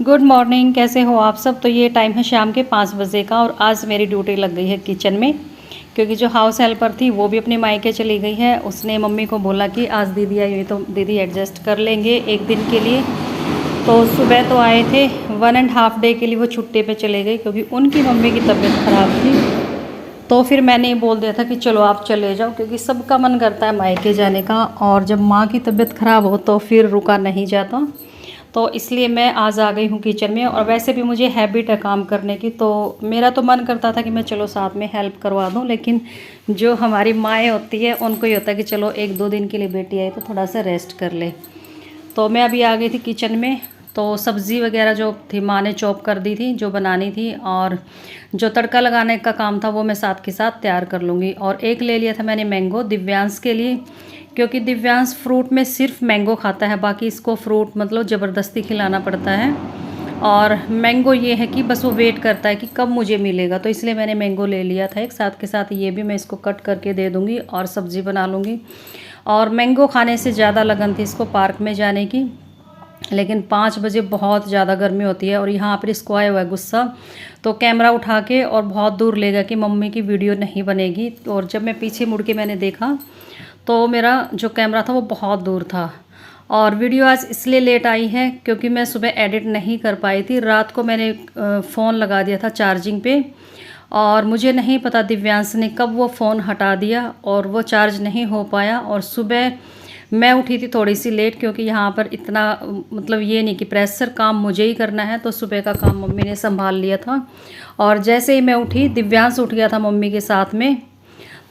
Good morning, कैसे हो आप सब। तो ये टाइम है शाम के 5 बजे का और आज मेरी ड्यूटी लग गई है किचन में, क्योंकि जो हाउस हेल्पर थी वो भी अपने मायके चली गई है। उसने मम्मी को बोला कि आज दीदी आई हुई तो दीदी एडजस्ट कर लेंगे एक दिन के लिए। तो सुबह तो आए थे, 1.5 डे के लिए वो छुट्टी पे चले गए क्योंकि उनकी मम्मी की तबीयत ख़राब थी। तो फिर मैंने ये बोल दिया था कि चलो आप चले जाओ, क्योंकि सबका मन करता है मायके जाने का, और जब माँ की तबीयत ख़राब हो तो फिर रुका नहीं जाता। तो इसलिए मैं आज आ गई हूँ किचन में। और वैसे भी मुझे हैबिट है काम करने की, तो मेरा तो मन करता था कि मैं चलो साथ में हेल्प करवा दूँ, लेकिन जो हमारी माएँ होती है उनको ये होता है कि चलो 1-2 दिन के लिए बेटी आई तो थोड़ा सा रेस्ट कर ले। तो मैं अभी आ गई थी किचन में। तो सब्ज़ी वगैरह जो थी माँ ने चॉप कर दी थी, जो बनानी थी, और जो तड़का लगाने का काम था वो मैं साथ के साथ तैयार कर लूँगी। और एक ले लिया था मैंने मैंगो दिव्यांश के लिए, क्योंकि दिव्यांश फ्रूट में सिर्फ मैंगो खाता है, बाकी इसको फ्रूट मतलब ज़बरदस्ती खिलाना पड़ता है। और मैंगो ये है कि बस वो वेट करता है कि कब मुझे मिलेगा, तो इसलिए मैंने मैंगो ले लिया था एक साथ के साथ। ये भी मैं इसको कट करके दे दूँगी और सब्ज़ी बना लूँगी। और मैंगो खाने से ज़्यादा लगन थी इसको पार्क में जाने की, लेकिन 5 बजे बहुत ज़्यादा गर्मी होती है और यहाँ पर इसको आया हुआ है गुस्सा। तो कैमरा उठा के और बहुत दूर ले गया कि मम्मी की वीडियो नहीं बनेगी। और जब मैं पीछे मुड़ के मैंने देखा तो मेरा जो कैमरा था वो बहुत दूर था। और वीडियो आज इसलिए लेट आई है क्योंकि मैं सुबह एडिट नहीं कर पाई थी। रात को मैंने फ़ोन लगा दिया था चार्जिंग पे, और मुझे नहीं पता दिव्यांश ने कब वो फ़ोन हटा दिया और वो चार्ज नहीं हो पाया। और सुबह मैं उठी थी थोड़ी सी लेट, क्योंकि यहाँ पर इतना मतलब ये नहीं कि प्रेशर काम मुझे ही करना है, तो सुबह का काम मम्मी ने संभाल लिया था। और जैसे ही मैं उठी दिव्यांश उठ गया था मम्मी के साथ में।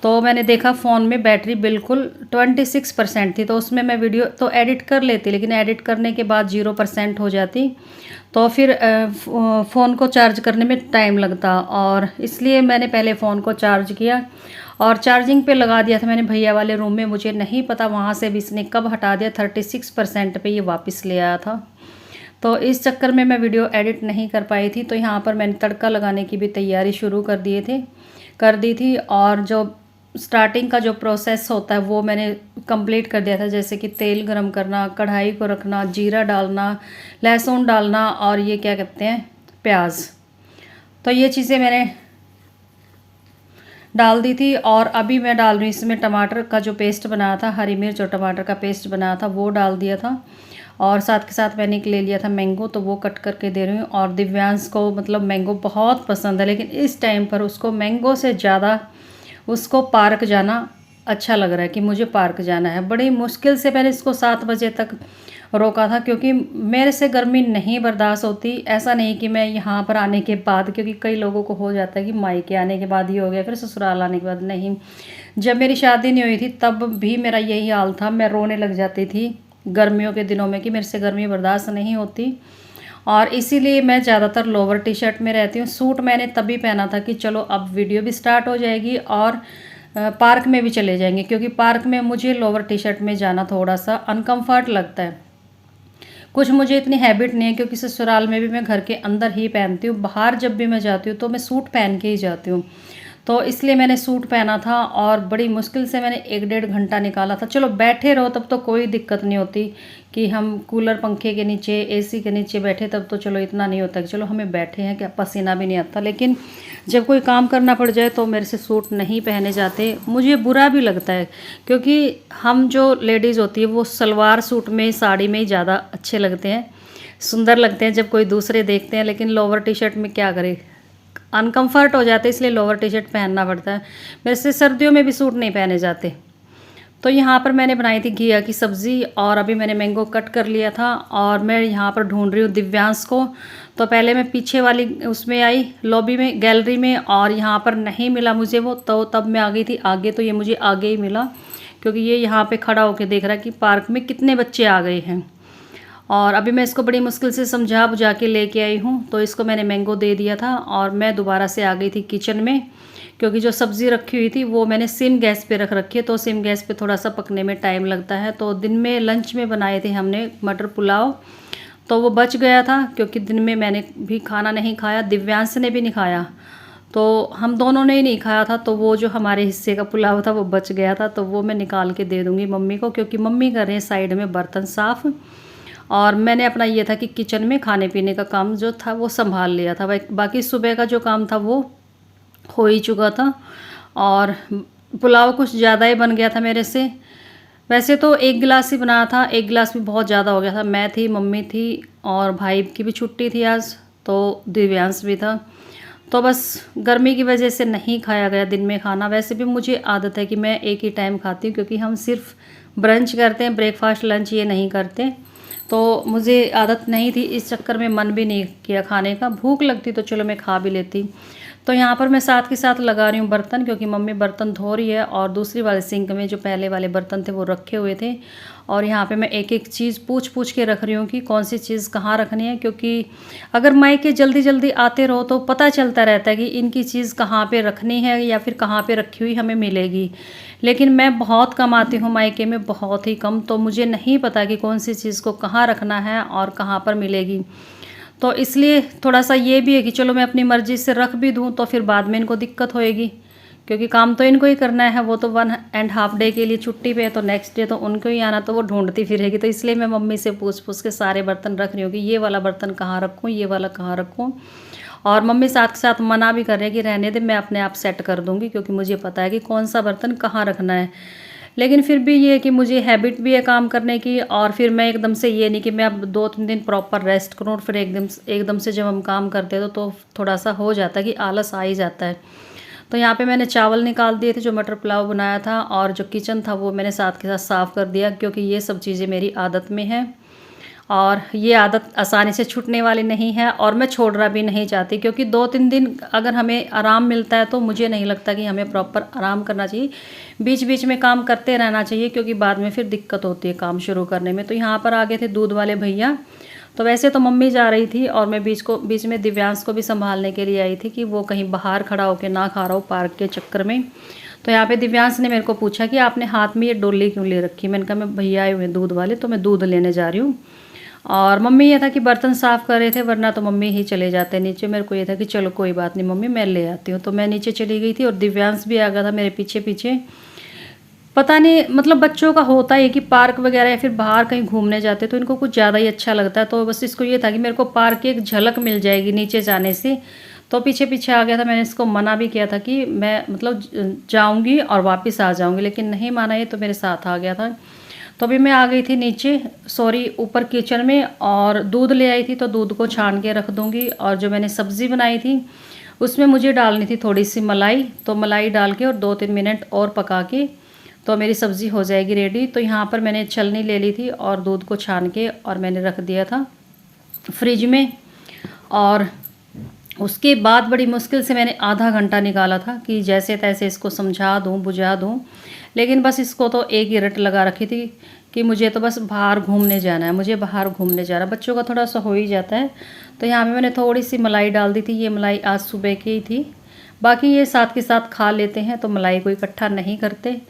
तो मैंने देखा फ़ोन में बैटरी बिल्कुल 26% थी, तो उसमें मैं वीडियो तो एडिट कर लेती, लेकिन एडिट करने के बाद 0% हो जाती, तो फिर फ़ोन को चार्ज करने में टाइम लगता। और इसलिए मैंने पहले फ़ोन को चार्ज किया और चार्जिंग पे लगा दिया था मैंने भैया वाले रूम में। मुझे नहीं पता वहाँ से भी इसने कब हटा दिया, 36% पे ये वापस ले आया था। तो इस चक्कर में मैं वीडियो एडिट नहीं कर पाई थी। तो यहाँ पर मैंने तड़का लगाने की भी तैयारी शुरू कर दी थी। और जो स्टार्टिंग का जो प्रोसेस होता है वो मैंने कंप्लीट कर दिया था, जैसे कि तेल गरम करना, कढ़ाई को रखना, जीरा डालना, लहसुन डालना, और ये क्या कहते हैं प्याज। तो ये चीज़ें मैंने डाल दी थी। और अभी मैं डाल रही हूँ इसमें टमाटर का जो पेस्ट बनाया था, हरी मिर्च और टमाटर का पेस्ट बनाया था वो डाल दिया था। और साथ के साथ मैंने एक ले लिया था मैंगो, तो वो कट करके दे रही हूँ। और दिव्यांश को मतलब मैंगो बहुत पसंद है, लेकिन इस टाइम पर उसको मैंगो से ज़्यादा उसको पार्क जाना अच्छा लग रहा है कि मुझे पार्क जाना है। बड़ी मुश्किल से मैंने इसको 7 बजे तक रोका था, क्योंकि मेरे से गर्मी नहीं बर्दाश्त होती। ऐसा नहीं कि मैं यहाँ पर आने के बाद, क्योंकि कई लोगों को हो जाता है कि मायके आने के बाद ही हो गया, फिर ससुराल आने के बाद नहीं। जब मेरी शादी नहीं हुई थी तब भी मेरा यही हाल था, मैं रोने लग जाती थी गर्मियों के दिनों में कि मेरे से गर्मी बर्दाश्त नहीं होती। और इसीलिए मैं ज़्यादातर लोअर टी शर्ट में रहती हूँ। सूट मैंने तभी पहना था कि चलो अब वीडियो भी स्टार्ट हो जाएगी और पार्क में भी चले जाएंगे, क्योंकि पार्क में मुझे लोअर टी शर्ट में जाना थोड़ा सा अनकम्फर्ट लगता है। कुछ मुझे इतनी हैबिट नहीं है, क्योंकि ससुराल में भी मैं घर के अंदर ही पहनती हूँ, बाहर जब भी मैं जाती हूँ तो मैं सूट पहन के ही जाती हूँ। तो इसलिए मैंने सूट पहना था और बड़ी मुश्किल से मैंने 1-1.5 घंटा निकाला था। चलो बैठे रहो तब तो कोई दिक्कत नहीं होती, कि हम कूलर पंखे के नीचे एसी के नीचे बैठे तब तो चलो इतना नहीं होता कि चलो हमें बैठे हैं, क्या पसीना भी नहीं आता। लेकिन जब कोई काम करना पड़ जाए तो मेरे से सूट नहीं पहने जाते, मुझे बुरा भी लगता है, क्योंकि हम जो लेडीज़ होती है वो सलवार सूट में साड़ी में ही ज़्यादा अच्छे लगते हैं, सुंदर लगते हैं जब कोई दूसरे देखते हैं। लेकिन लोअर टी शर्ट में क्या करें, अनकंफर्ट हो जाते, इसलिए लोअर टी शर्ट पहनना पड़ता है। मेरे से सर्दियों में भी सूट नहीं पहने जाते। तो यहाँ पर मैंने बनाई थी घिया की सब्ज़ी, और अभी मैंने मैंगो कट कर लिया था और मैं यहाँ पर ढूंढ रही हूँ दिव्यांश को। तो पहले मैं पीछे वाली उसमें आई लॉबी में, गैलरी में, और यहाँ पर नहीं मिला मुझे वो, तो तब मैं आ गई थी आगे। तो ये मुझे आगे ही मिला, क्योंकि ये यहाँ पर खड़ा होकर देख रहा है कि पार्क में कितने बच्चे आ गए हैं। और अभी मैं इसको बड़ी मुश्किल से समझा बुझा के लेके आई हूँ। तो इसको मैंने मैंगो दे दिया था और मैं दोबारा से आ गई थी किचन में, क्योंकि जो सब्ज़ी रखी हुई थी वो मैंने सिम गैस पे रख रखी है, तो सिम गैस पे थोड़ा सा पकने में टाइम लगता है। तो दिन में लंच में बनाए थे हमने मटर पुलाव, तो वो बच गया था, क्योंकि दिन में मैंने भी खाना नहीं खाया, दिव्यांश ने भी नहीं खाया, तो हम दोनों ने ही नहीं खाया था। तो वो जो हमारे हिस्से का पुलाव था वो बच गया था, तो वो मैं निकाल के दे दूँगी मम्मी को, क्योंकि मम्मी कर रहे हैं साइड में बर्तन साफ़। और मैंने अपना ये था कि किचन में खाने पीने का काम जो था वो संभाल लिया था। बाकी सुबह का जो काम था वो हो ही चुका था। और पुलाव कुछ ज़्यादा ही बन गया था मेरे से। वैसे तो 1 गिलास ही बनाया था, 1 गिलास भी बहुत ज़्यादा हो गया था। मैं थी, मम्मी थी और भाई की भी छुट्टी थी आज, तो दिव्यांश भी था। तो बस गर्मी की वजह से नहीं खाया गया दिन में खाना। वैसे भी मुझे आदत है कि मैं एक ही टाइम खाती हूँ, क्योंकि हम सिर्फ ब्रंच करते हैं, ब्रेकफास्ट लंच ये नहीं करते। तो मुझे आदत नहीं थी, इस चक्कर में मन भी नहीं किया खाने का। भूख लगती तो चलो मैं खा भी लेती। तो यहाँ पर मैं साथ के साथ लगा रही हूँ बर्तन, क्योंकि मम्मी बर्तन धो रही है और दूसरी वाले सिंक में जो पहले वाले बर्तन थे वो रखे हुए थे। और यहाँ पे मैं एक एक चीज़ पूछ पूछ के रख रही हूँ कि कौन सी चीज़ कहाँ रखनी है, क्योंकि अगर मायके जल्दी जल्दी आते रहो तो पता चलता रहता है कि इनकी चीज़ कहाँ पे रखनी है या फिर कहाँ पे रखी हुई हमें मिलेगी। लेकिन मैं बहुत कम आती हूँ मायके में, बहुत ही कम, तो मुझे नहीं पता कि कौन सी चीज़ को कहाँ रखना है और कहाँ पर मिलेगी। तो इसलिए थोड़ा सा ये भी है कि चलो मैं अपनी मर्ज़ी से रख भी दूँ तो फिर बाद में इनको दिक्कत होएगी, क्योंकि काम तो इनको ही करना है। वो तो 1.5 डे के लिए छुट्टी पे है, तो नेक्स्ट डे तो उनको ही आना, तो वो ढूंढती फिरेगी। तो इसलिए मैं मम्मी से पूछ पूछ के सारे बर्तन रख रही हूँ कि ये वाला बर्तन कहाँ रखूँ, ये वाला कहाँ रखूँ। और मम्मी साथ के साथ मना भी कर रही है कि रहने दे, मैं अपने आप सेट कर दूँगी, क्योंकि मुझे पता है कि कौन सा बर्तन कहाँ रखना है। लेकिन फिर भी ये है कि मुझे हैबिट भी है काम करने की, और फिर मैं एकदम से ये नहीं कि मैं अब 2-3 दिन प्रॉपर रेस्ट करूँ और फिर एकदम से जब हम काम करते हैं तो थोड़ा सा हो जाता है कि आलस आ ही जाता है। तो यहाँ पे मैंने चावल निकाल दिए थे जो मटर पुलाव बनाया था, और जो किचन था वो मैंने साथ के साथ साफ़ कर दिया, क्योंकि ये सब चीज़ें मेरी आदत में है और ये आदत आसानी से छूटने वाली नहीं है, और मैं छोड़ना भी नहीं चाहती। क्योंकि 2-3 दिन अगर हमें आराम मिलता है तो मुझे नहीं लगता कि हमें प्रॉपर आराम करना चाहिए, बीच बीच में काम करते रहना चाहिए, क्योंकि बाद में फिर दिक्कत होती है काम शुरू करने में। तो यहाँ पर आ गए थे दूध वाले भैया। तो वैसे तो मम्मी जा रही थी और मैं बीच में दिव्यांश को भी संभालने के लिए आई थी कि वो कहीं बाहर खड़ा होकर ना खा रहा हो पार्क के चक्कर में। तो यहाँ पे दिव्यांश ने मेरे को पूछा कि आपने हाथ में ये डोली क्यों ले रखी। मैंने कहा मैं भैया आए हुए दूध वाले, तो मैं दूध लेने जा रही हूँ। और मम्मी ये था कि बर्तन साफ़ कर रहे थे, वरना तो मम्मी ही चले जाते नीचे। मेरे को ये था कि चलो कोई बात नहीं मम्मी, मैं ले आती हूँ। तो मैं नीचे चली गई थी और दिव्यांश भी आ गया था मेरे पीछे पीछे। पता नहीं, मतलब बच्चों का होता है कि पार्क वगैरह या फिर बाहर कहीं घूमने जाते तो इनको कुछ ज़्यादा ही अच्छा लगता है। तो बस इसको ये था कि मेरे को पार्क की एक झलक मिल जाएगी नीचे जाने से, तो पीछे पीछे आ गया था। मैंने इसको मना भी किया था कि मैं मतलब जाऊंगी और वापस आ जाऊंगी, लेकिन नहीं माना ये, तो मेरे साथ आ गया था। तो अभी मैं आ गई थी नीचे, सॉरी ऊपर किचन में, और दूध ले आई थी तो दूध को छान के रख दूंगी। और जो मैंने सब्ज़ी बनाई थी उसमें मुझे डालनी थी थोड़ी सी मलाई, तो मलाई डाल के और 2-3 मिनट और पका के तो मेरी सब्ज़ी हो जाएगी रेडी। तो यहाँ पर मैंने छलनी ले ली थी और दूध को छान के और मैंने रख दिया था फ्रिज में। और उसके बाद बड़ी मुश्किल से मैंने आधा घंटा निकाला था कि जैसे तैसे इसको समझा दूँ, बुझा दूँ। लेकिन बस इसको तो एक ही रट लगा रखी थी कि मुझे तो बस बाहर घूमने जाना है, मुझे बाहर घूमने जाना। बच्चों का थोड़ा सा हो ही जाता है। तो यहाँ पे मैंने थोड़ी सी मलाई डाल दी थी, ये मलाई आज सुबह की ही थी। बाकी ये साथ के साथ खा लेते हैं, तो मलाई को इकट्ठा नहीं करते।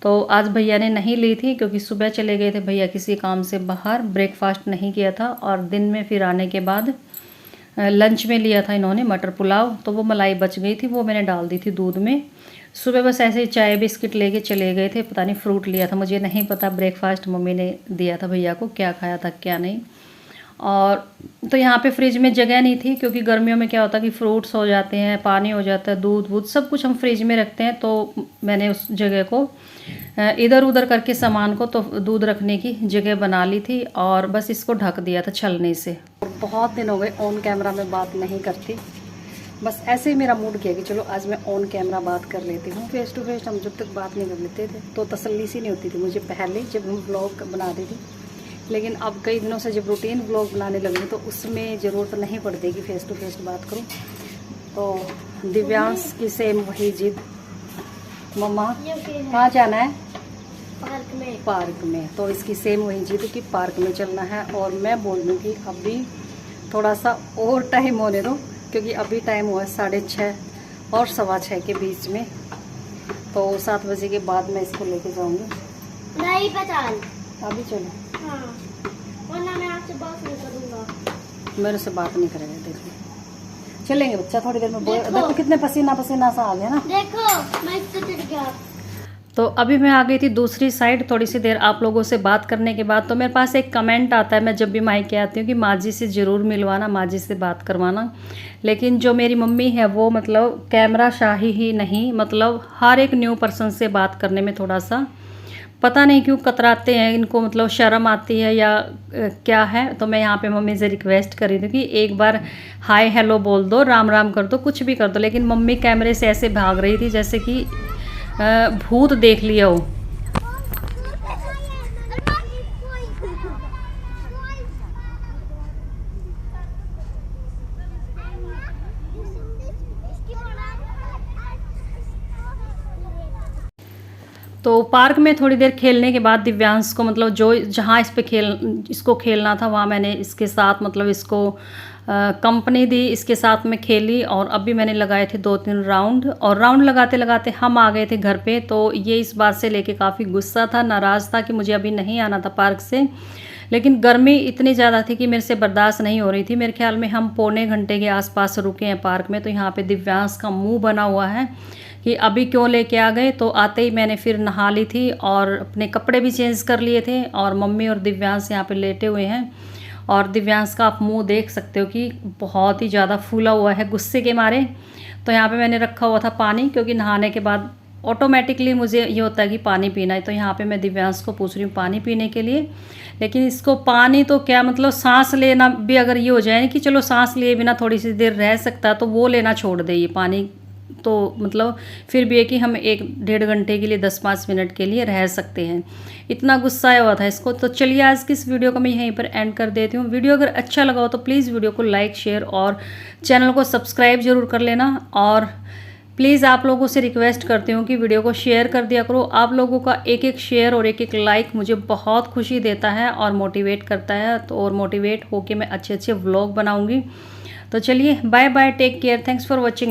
तो आज भैया ने नहीं ली थी, क्योंकि सुबह चले गए थे भैया किसी काम से बाहर, ब्रेकफास्ट नहीं किया था। और दिन में फिर आने के बाद लंच में लिया था इन्होंने मटर पुलाव, तो वो मलाई बच गई थी, वो मैंने डाल दी थी दूध में। सुबह बस ऐसे ही चाय बिस्किट लेके चले गए थे, पता नहीं फ्रूट लिया था, मुझे नहीं पता। ब्रेकफास्ट मम्मी ने दिया था भैया को, क्या खाया था क्या नहीं। और तो यहाँ पे फ्रिज में जगह नहीं थी, क्योंकि गर्मियों में क्या होता है कि फ्रूट्स हो जाते हैं, पानी हो जाता है, दूध वूध सब कुछ हम फ्रिज में रखते हैं। तो मैंने उस जगह को इधर उधर करके सामान को तो दूध रखने की जगह बना ली थी, और बस इसको ढक दिया था छलनी से। बहुत दिन हो गए ऑन कैमरा में बात नहीं करती, बस ऐसे ही मेरा मूड किया कि चलो आज मैं ऑन कैमरा बात कर लेती हूँ। फेस टू फेस हम जब तक बात नहीं कर लेते थे तो तसल्ली सी नहीं होती थी मुझे पहले, जब हम ब्लॉग बनाती थी। लेकिन अब कई दिनों से जब रूटीन ब्लॉग बनाने लगी तो उसमें ज़रूरत नहीं पड़ती कि फ़ेस टू फेस बात करूं। तो दिव्यांश की सेम वही जिद, मम्मा कहाँ जाना है, पार्क में। तो इसकी सेम वही जिद कि पार्क में चलना है। और मैं बोल दूँ कि अभी थोड़ा सा और टाइम होने दो, क्योंकि अभी टाइम हुआ है 6:30 और 6:15 के बीच में। तो 7 बजे के बाद मैं इसको लेके जाऊँगी। नहीं पता अभी चलो, हाँ, वरना मैं आपसे बात नहीं करूँगा। मेरे से बात नहीं करेगा, देखो चलेंगे बच्चा थोड़ी देर में। देखो कितने पसीना पसीना सा आ गया ना। देखो मैं इससे चिढ़ गया। तो अभी मैं आ गई थी दूसरी साइड, थोड़ी सी देर आप लोगों से बात करने के बाद। तो मेरे पास एक कमेंट आता है मैं जब भी मायके आती हूँ कि माँ जी से ज़रूर मिलवाना, माँ जी से बात करवाना। लेकिन जो मेरी मम्मी है वो मतलब कैमरा शाही ही नहीं, मतलब हर एक न्यू पर्सन से बात करने में थोड़ा सा पता नहीं क्यों कतराते हैं, इनको मतलब शर्म आती है या क्या है। तो मैं यहाँ पे मम्मी से रिक्वेस्ट कर रही थी कि एक बार हाय हेलो बोल दो, राम राम कर दो, कुछ भी कर दो। लेकिन मम्मी कैमरे से ऐसे भाग रही थी जैसे कि भूत देख लिया हो। तो पार्क में थोड़ी देर खेलने के बाद दिव्यांश को मतलब जो जहाँ इसको खेलना था वहाँ मैंने इसके साथ मतलब इसको कंपनी दी, इसके साथ में खेली। और अभी मैंने लगाए थे 2-3 राउंड, और राउंड लगाते लगाते हम आ गए थे घर पे। तो ये इस बात से लेके काफ़ी गुस्सा था, नाराज़ था कि मुझे अभी नहीं आना था पार्क से। लेकिन गर्मी इतनी ज़्यादा थी कि मेरे से बर्दाश्त नहीं हो रही थी। मेरे ख्याल में हम पौने घंटे के आसपास रुके हैं पार्क में। तो यहाँ पे दिव्यांश का मुंह बना हुआ है कि अभी क्यों लेके आ गए। तो आते ही मैंने फिर नहा ली थी और अपने कपड़े भी चेंज कर लिए थे, और मम्मी और दिव्यांश यहाँ पे लेटे हुए हैं। और दिव्यांश का आप मुंह देख सकते हो कि बहुत ही ज़्यादा फूला हुआ है गुस्से के मारे। तो यहाँ पे मैंने रखा हुआ था पानी, क्योंकि नहाने के बाद ऑटोमेटिकली मुझे ये होता है कि पानी पीना है। तो यहाँ पे मैं दिव्यांश को पूछ रही हूँ पानी पीने के लिए। लेकिन इसको पानी तो क्या मतलब सांस लेना भी अगर ये हो जाए ना कि चलो सांस लिए बिना थोड़ी सी देर रह सकता है, तो वो लेना छोड़ दे ये पानी। तो मतलब फिर भी है कि हम 1-1.5 घंटे के लिए 10-5 मिनट के लिए रह सकते हैं। इतना गुस्सा आया हुआ था इसको। तो चलिए आज की इस वीडियो को मैं यहीं पर एंड कर देती हूँ। वीडियो अगर अच्छा लगा हो तो प्लीज़ वीडियो को लाइक शेयर और चैनल को सब्सक्राइब ज़रूर कर लेना। और प्लीज़ आप लोगों से रिक्वेस्ट करती हूँ कि वीडियो को शेयर कर दिया करो। आप लोगों का एक शेयर और एक लाइक मुझे बहुत खुशी देता है और मोटिवेट करता है। तो और मोटिवेट होके मैं अच्छे व्लॉग बनाऊँगी। तो चलिए bye bye, take care, thanks for watching.